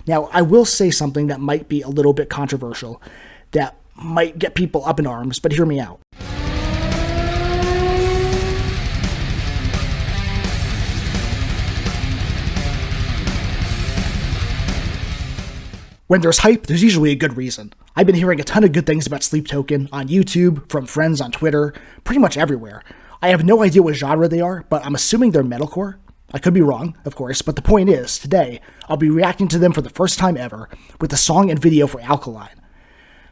Now, I will say something that might be a little bit controversial, that might get people up in arms, but hear me out. When there's hype, there's usually a good reason. I've been hearing a ton of good things about Sleep Token on YouTube, from friends on Twitter, pretty much everywhere. I have no idea what genre they are, but I'm assuming they're metalcore. I could be wrong, of course, but the point is, today, I'll be reacting to them for the first time ever with the song and video for Alkaline.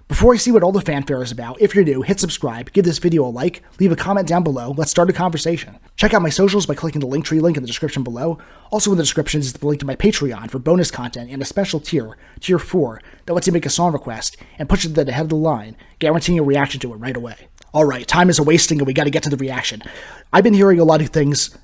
Before I see what all the fanfare is about, if you're new, hit subscribe, give this video a like, leave a comment down below, let's start a conversation. Check out my socials by clicking the Linktree link in the description below. Also in the description is the link to my Patreon for bonus content and a special tier, Tier 4, that lets you make a song request and push it to the head of the line, guaranteeing a reaction to it right away. Alright, time is wasting and we gotta get to the reaction. I've been hearing a lot of things,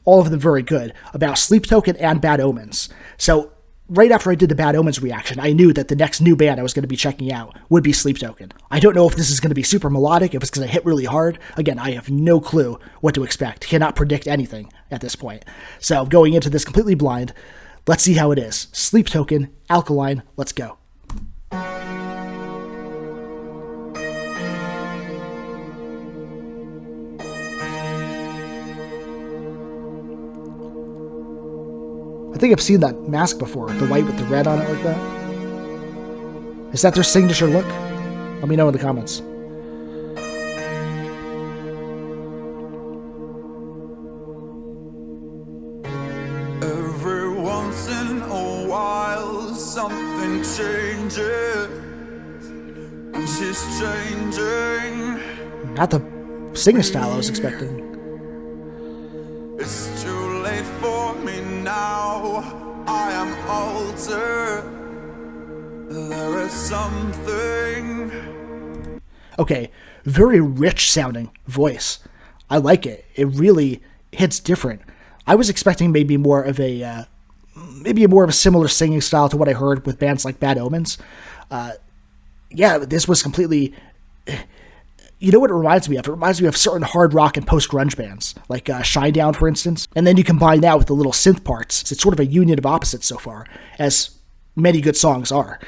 all of them very good, about Sleep Token and Bad Omens. So, right after I did the Bad Omens reaction, I knew that the next new band I was going to be checking out would be Sleep Token. I don't know if this is going to be super melodic, if it's going to hit really hard. Again, I have no clue what to expect. Cannot predict anything at this point. So going into this completely blind, let's see how it is. Sleep Token, Alkaline, let's go. I think I've seen that mask before, the white with the red on it like that. Is that their signature look? Let me know in the comments. Every once in a while something changes, and she's changing. Not the singing style I was expecting. It's too late for me now, I am altered. There is something. Okay, very rich sounding voice. I like it. It really hits different. I was expecting maybe more of a similar singing style to what I heard with bands like Bad Omens. Yeah, this was completely. You know what it reminds me of? It reminds me of certain hard rock and post-grunge bands, like Shinedown, for instance. And then you combine that with the little synth parts. It's sort of a union of opposites so far, as many good songs are.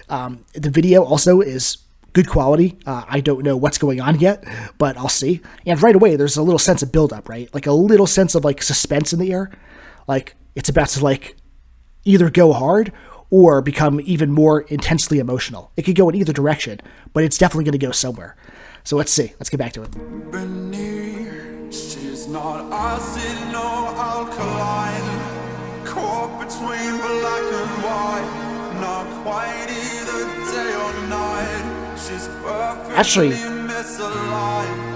The video also is good quality. I don't know what's going on yet, but I'll see. And right away, there's a little sense of build-up, right? Like a little sense of like suspense in the air. Like it's about to like either go hard or become even more intensely emotional. It could go in either direction, but it's definitely going to go somewhere. So let's see. Let's get back to it. Beneath, she's not acid, no alkaline. Caught between black and white, not quite either day or night. She's perfectly Actually, misaligned.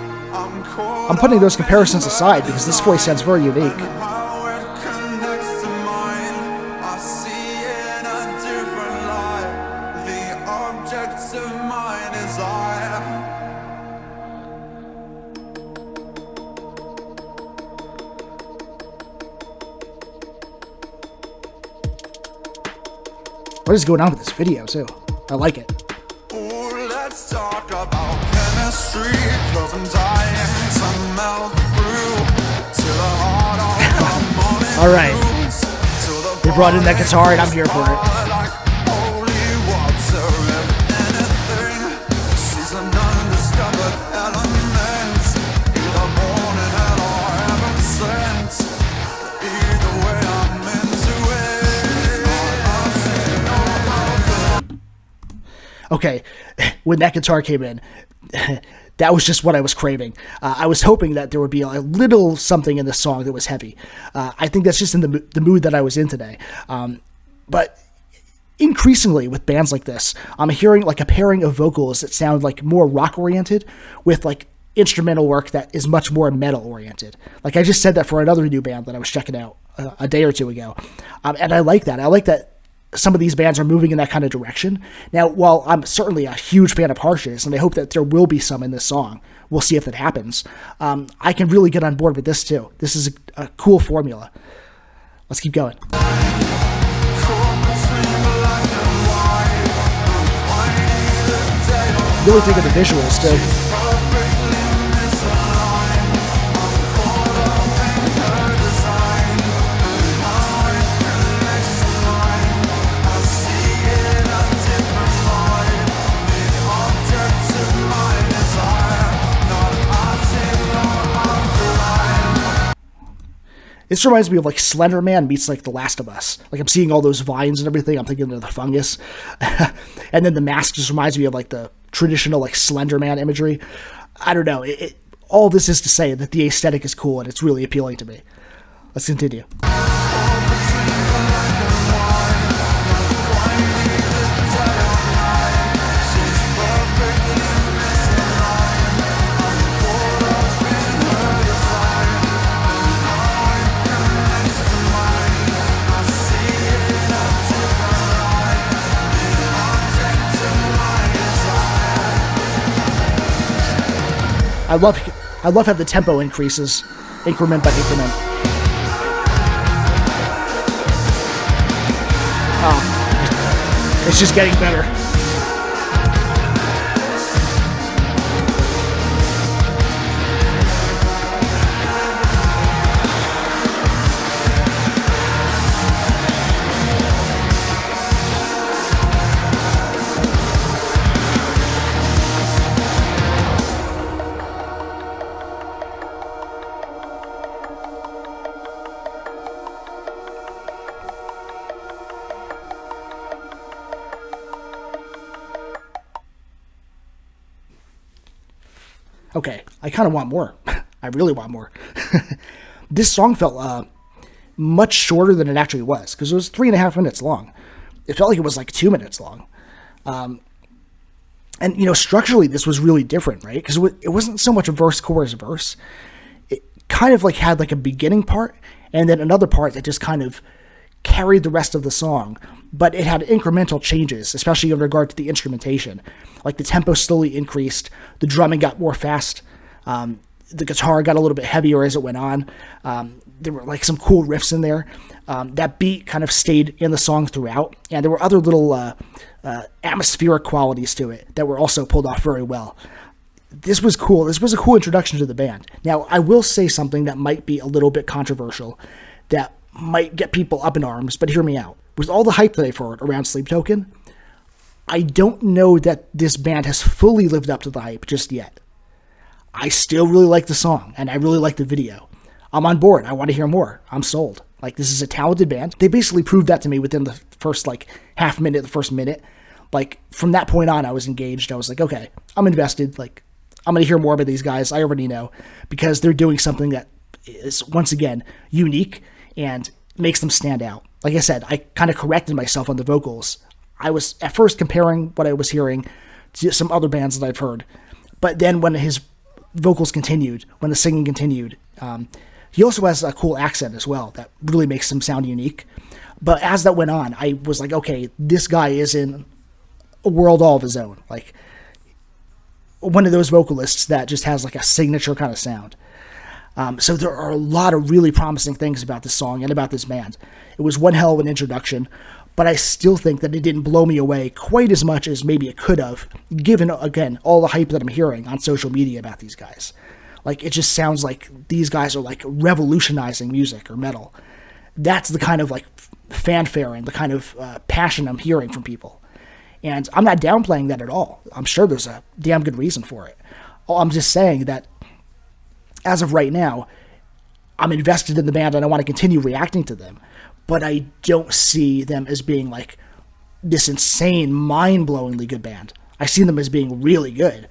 I'm putting those comparisons aside because this voice sounds very unique. What is going on with this video, too? I like it. Ooh, let's talk about chemistry, 'cause I'm dying to melt through to the heart of the morning. All right. They brought in that guitar, and I'm here for it. Like holy water, if anything, she's an undiscovered element, either born in hell or heaven sent. Either way, I'm into it. Okay, when that guitar came in, that was just what I was craving. I was hoping that there would be a little something in this song that was heavy. I think that's just in the mood that I was in today. But increasingly with bands like this, I'm hearing like a pairing of vocals that sound like more rock-oriented with like instrumental work that is much more metal-oriented. Like I just said that for another new band that I was checking out a day or two ago. And I like that. I like that some of these bands are moving in that kind of direction. Now, while I'm certainly a huge fan of Harshness, and I hope that there will be some in this song, we'll see if that happens, I can really get on board with this too. This is a cool formula. Let's keep going. Really thinking the visuals too. This reminds me of like Slender Man meets like The Last of Us. Like I'm seeing all those vines and everything. I'm thinking of the fungus. And then the mask just reminds me of like the traditional like Slender Man imagery. I don't know. All this is to say that the aesthetic is cool and it's really appealing to me. Let's continue. I love how the tempo increases, increment by increment. Oh, it's just getting better. Okay, I kind of want more. I really want more. This song felt much shorter than it actually was, because it was 3.5 minutes long. It felt like it was like 2 minutes long. And, you know, structurally, this was really different, right? Because it wasn't so much a verse, chorus, verse. It kind of like had like a beginning part, and then another part that just kind of carried the rest of the song, but it had incremental changes, especially in regard to the instrumentation. Like the tempo slowly increased, the drumming got more fast, the guitar got a little bit heavier as it went on. There were like some cool riffs in there. That beat kind of stayed in the song throughout, and there were other little atmospheric qualities to it that were also pulled off very well. This was cool. This was a cool introduction to the band. Now, I will say something that might be a little bit controversial, that might get people up in arms, but hear me out. With all the hype that I've heard around Sleep Token, I don't know that this band has fully lived up to the hype just yet. I still really like the song, and I really like the video. I'm on board. I want to hear more. I'm sold. Like, this is a talented band. They basically proved that to me within the first, like, half minute, the first minute. Like, from that point on, I was engaged. I was like, okay, I'm invested. Like, I'm going to hear more about these guys. I already know, because they're doing something that is, once again, unique and makes them stand out. Like I said, I kind of corrected myself on the vocals. I was at first comparing what I was hearing to some other bands that I've heard. But then when his vocals continued, when the singing continued, he also has a cool accent as well that really makes him sound unique. But as that went on, I was like, okay, this guy is in a world all of his own. Like, one of those vocalists that just has like a signature kind of sound. So there are a lot of really promising things about this song and about this band. It was one hell of an introduction, but I still think that it didn't blow me away quite as much as maybe it could have, given, again, all the hype that I'm hearing on social media about these guys. Like, it just sounds like these guys are like revolutionizing music or metal. That's the kind of like fanfare and the kind of passion I'm hearing from people. And I'm not downplaying that at all. I'm sure there's a damn good reason for it. I'm just saying that as of right now, I'm invested in the band and I want to continue reacting to them. But I don't see them as being like this insane, mind-blowingly good band. I see them as being really good.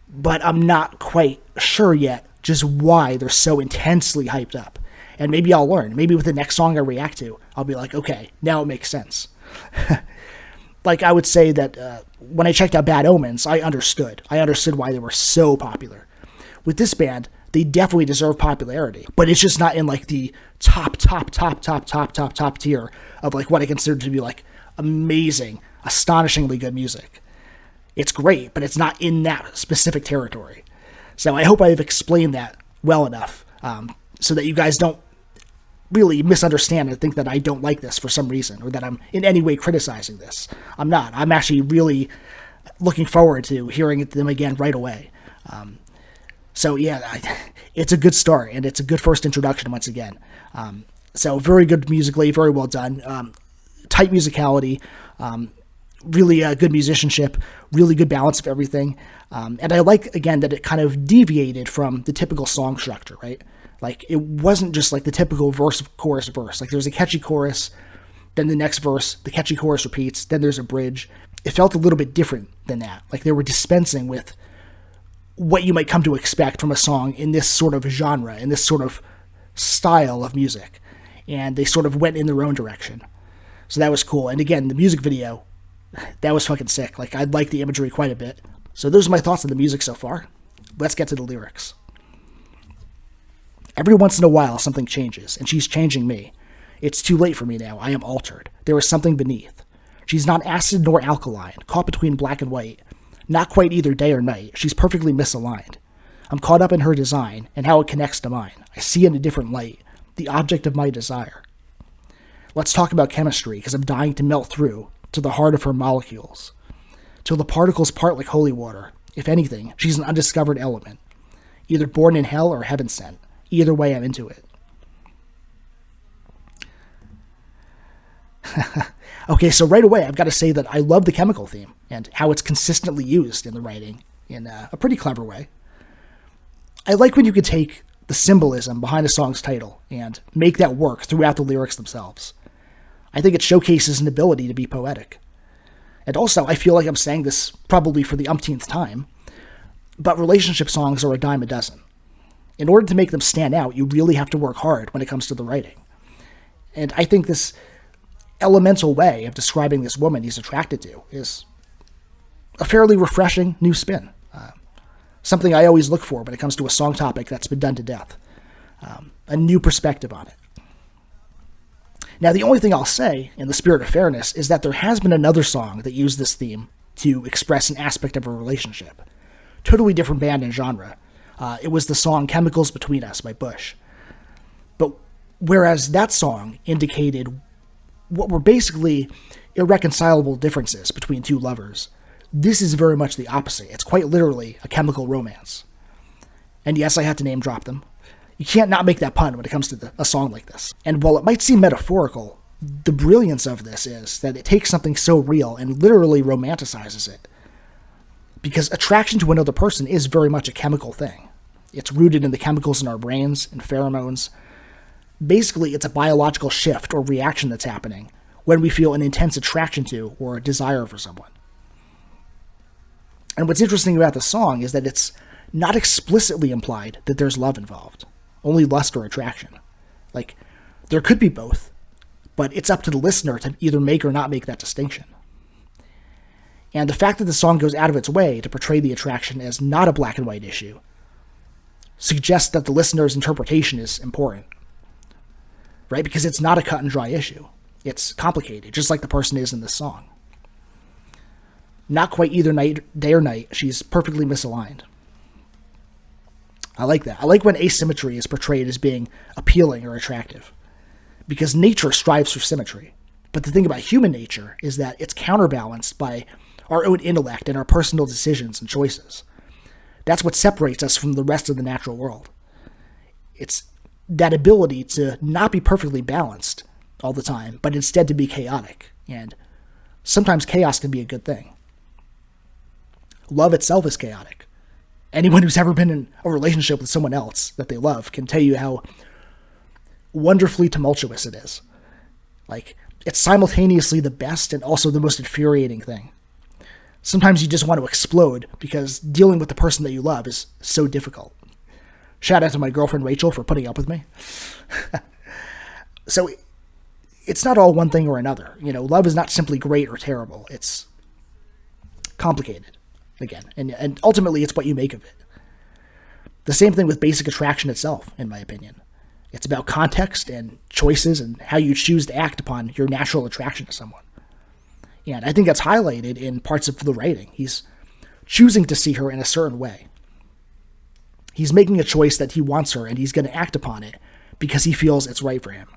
But I'm not quite sure yet just why they're so intensely hyped up. And maybe I'll learn. Maybe with the next song I react to, I'll be like, okay, now it makes sense. Like, I would say that when I checked out Bad Omens, I understood. I understood why they were so popular. With this band, they definitely deserve popularity, but it's just not in like the top tier of like what I consider to be like amazing, astonishingly good music. It's great, but it's not in that specific territory. So I hope I've explained that well enough so that you guys don't really misunderstand and think that I don't like this for some reason or that I'm in any way criticizing this. I'm not. I'm actually really looking forward to hearing them again right away. So yeah, it's a good start, and it's a good first introduction once again. So very good musically, very well done. Tight musicality, really good musicianship, really good balance of everything. And I like, again, that it kind of deviated from the typical song structure, right? Like, it wasn't just like the typical verse, chorus, verse. Like, there's a catchy chorus, then the next verse, the catchy chorus repeats, then there's a bridge. It felt a little bit different than that. Like, they were dispensing with what you might come to expect from a song in this sort of genre, in this sort of style of music. And they sort of went in their own direction. So that was cool. And again, the music video, that was fucking sick. Like, I like the imagery quite a bit. So those are my thoughts on the music so far. Let's get to the lyrics. Every once in a while, something changes, and she's changing me. It's too late for me now. I am altered. There is something beneath. She's not acid nor alkaline, caught between black and white. Not quite either day or night. She's perfectly misaligned. I'm caught up in her design and how it connects to mine. I see in a different light, the object of my desire. Let's talk about chemistry, because I'm dying to melt through to the heart of her molecules, till the particles part like holy water. If anything, she's an undiscovered element, either born in hell or heaven sent. Either way, I'm into it. Okay, so right away, I've got to say that I love the chemical theme and how it's consistently used in the writing in a pretty clever way. I like when you could take the symbolism behind a song's title and make that work throughout the lyrics themselves. I think it showcases an ability to be poetic. And also, I feel like I'm saying this probably for the umpteenth time, but relationship songs are a dime a dozen. In order to make them stand out, you really have to work hard when it comes to the writing. And I think this elemental way of describing this woman he's attracted to is a fairly refreshing new spin. Something I always look for when it comes to a song topic that's been done to death. A new perspective on it. Now, the only thing I'll say, in the spirit of fairness, is that there has been another song that used this theme to express an aspect of a relationship. Totally different band and genre. It was the song Chemicals Between Us by Bush. But whereas that song indicated what were basically irreconcilable differences between two lovers, this is very much the opposite. It's quite literally a chemical romance. And yes, I had to name drop them. You can't not make that pun when it comes to a song like this. And while it might seem metaphorical, the brilliance of this is that it takes something so real and literally romanticizes it. Because attraction to another person is very much a chemical thing. It's rooted in the chemicals in our brains and pheromones. Basically, it's a biological shift or reaction that's happening when we feel an intense attraction to or a desire for someone. And what's interesting about the song is that it's not explicitly implied that there's love involved, only lust or attraction. Like, there could be both, but it's up to the listener to either make or not make that distinction. And the fact that the song goes out of its way to portray the attraction as not a black and white issue suggests that the listener's interpretation is important, right? Because it's not a cut and dry issue. It's complicated, just like the person is in this song. Not quite either day or night, she's perfectly misaligned. I like that. I like when asymmetry is portrayed as being appealing or attractive, because nature strives for symmetry. But the thing about human nature is that it's counterbalanced by our own intellect and our personal decisions and choices. That's what separates us from the rest of the natural world. It's that ability to not be perfectly balanced all the time, but instead to be chaotic. And sometimes chaos can be a good thing. Love itself is chaotic. Anyone who's ever been in a relationship with someone else that they love can tell you how wonderfully tumultuous it is. Like, it's simultaneously the best and also the most infuriating thing. Sometimes you just want to explode because dealing with the person that you love is so difficult. Shout out to my girlfriend Rachel for putting up with me. So it's not all one thing or another. You know, love is not simply great or terrible. It's complicated, again. And ultimately, it's what you make of it. The same thing with basic attraction itself, in my opinion. It's about context and choices and how you choose to act upon your natural attraction to someone. And I think that's highlighted in parts of the writing. He's choosing to see her in a certain way. He's making a choice that he wants her, and he's going to act upon it because he feels it's right for him.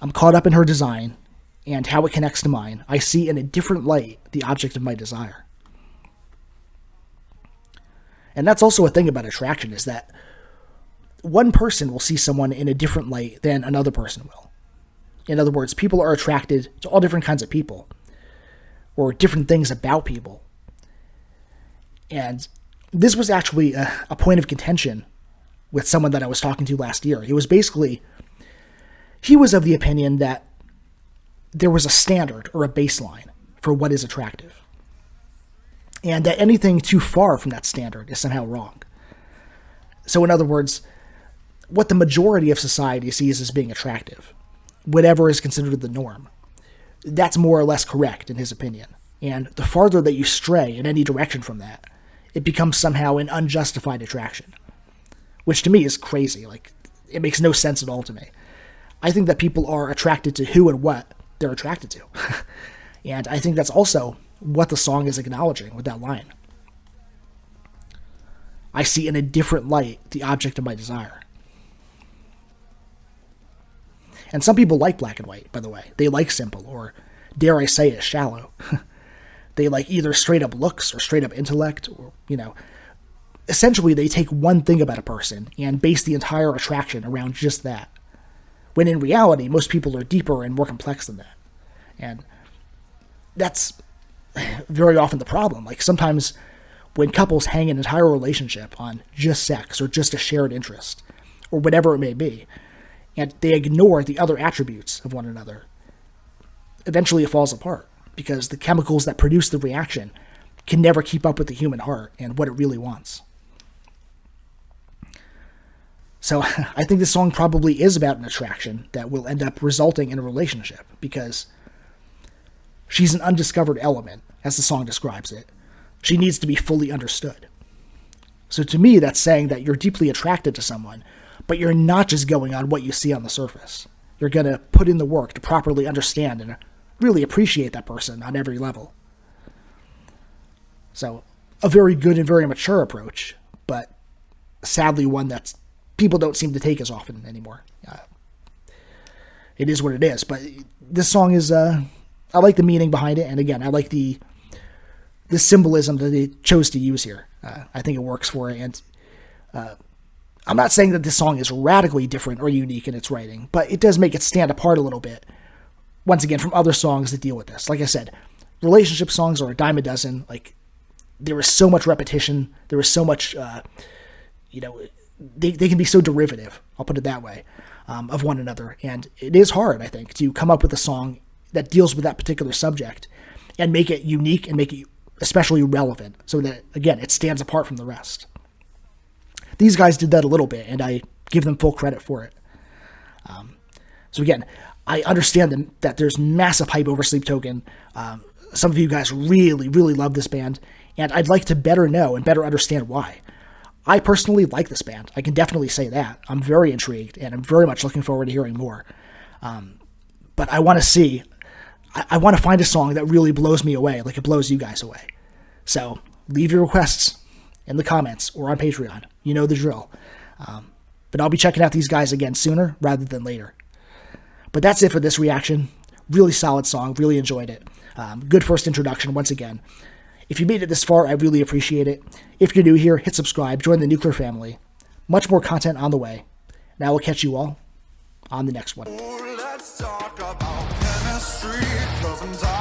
I'm caught up in her design and how it connects to mine. I see in a different light the object of my desire. And that's also a thing about attraction, is that one person will see someone in a different light than another person will. In other words, people are attracted to all different kinds of people, or different things about people. And this was actually a point of contention with someone that I was talking to last year. It was basically, he was of the opinion that there was a standard or a baseline for what is attractive, and that anything too far from that standard is somehow wrong. So in other words, what the majority of society sees as being attractive, whatever is considered the norm, that's more or less correct in his opinion. And the farther that you stray in any direction from that, it becomes somehow an unjustified attraction, which to me is crazy. Like, it makes no sense at all to me. I think that people are attracted to who and what they're attracted to. And I think that's also what the song is acknowledging with that line. I see in a different light the object of my desire. And some people like black and white, by the way. They like simple, or dare I say it, shallow. They like either straight up looks or straight up intellect, or, essentially they take one thing about a person and base the entire attraction around just that. When in reality, most people are deeper and more complex than that. And that's very often the problem. Like, sometimes when couples hang an entire relationship on just sex or just a shared interest, or whatever it may be, and they ignore the other attributes of one another, eventually it falls apart, because the chemicals that produce the reaction can never keep up with the human heart and what it really wants. So I think this song probably is about an attraction that will end up resulting in a relationship, because she's an undiscovered element, as the song describes it. She needs to be fully understood. So to me, that's saying that you're deeply attracted to someone, but you're not just going on what you see on the surface. You're going to put in the work to properly understand and really appreciate that person on every level. So, a very good and very mature approach, but sadly one that people don't seem to take as often anymore. It is what it is, but this song is, I like the meaning behind it, and again, I like the symbolism that they chose to use here. I think it works for it, and I'm not saying that this song is radically different or unique in its writing, but it does make it stand apart a little bit, once again, from other songs that deal with this. Like I said, relationship songs are a dime a dozen. Like, there is so much repetition, there is so much, they can be so derivative, I'll put it that way, of one another, and it is hard, I think, to come up with a song that deals with that particular subject and make it unique and make it especially relevant, so that, again, it stands apart from the rest. These guys did that a little bit, and I give them full credit for it. So again, I understand that there's massive hype over Sleep Token. Some of you guys really, really love this band, and I'd like to better know and better understand why. I personally like this band. I can definitely say that. I'm very intrigued, and I'm very much looking forward to hearing more. But I want to see, I want to find a song that really blows me away, like it blows you guys away. So leave your requests in the comments or on Patreon. You know the drill. But I'll be checking out these guys again sooner rather than later. But that's it for this reaction. Really solid song. Really enjoyed it. Good first introduction once again. If you made it this far, I really appreciate it. If you're new here, hit subscribe. Join the Nuclear family. Much more content on the way. And I will catch you all on the next one. Let's talk about chemistry, 'cause I'm tired.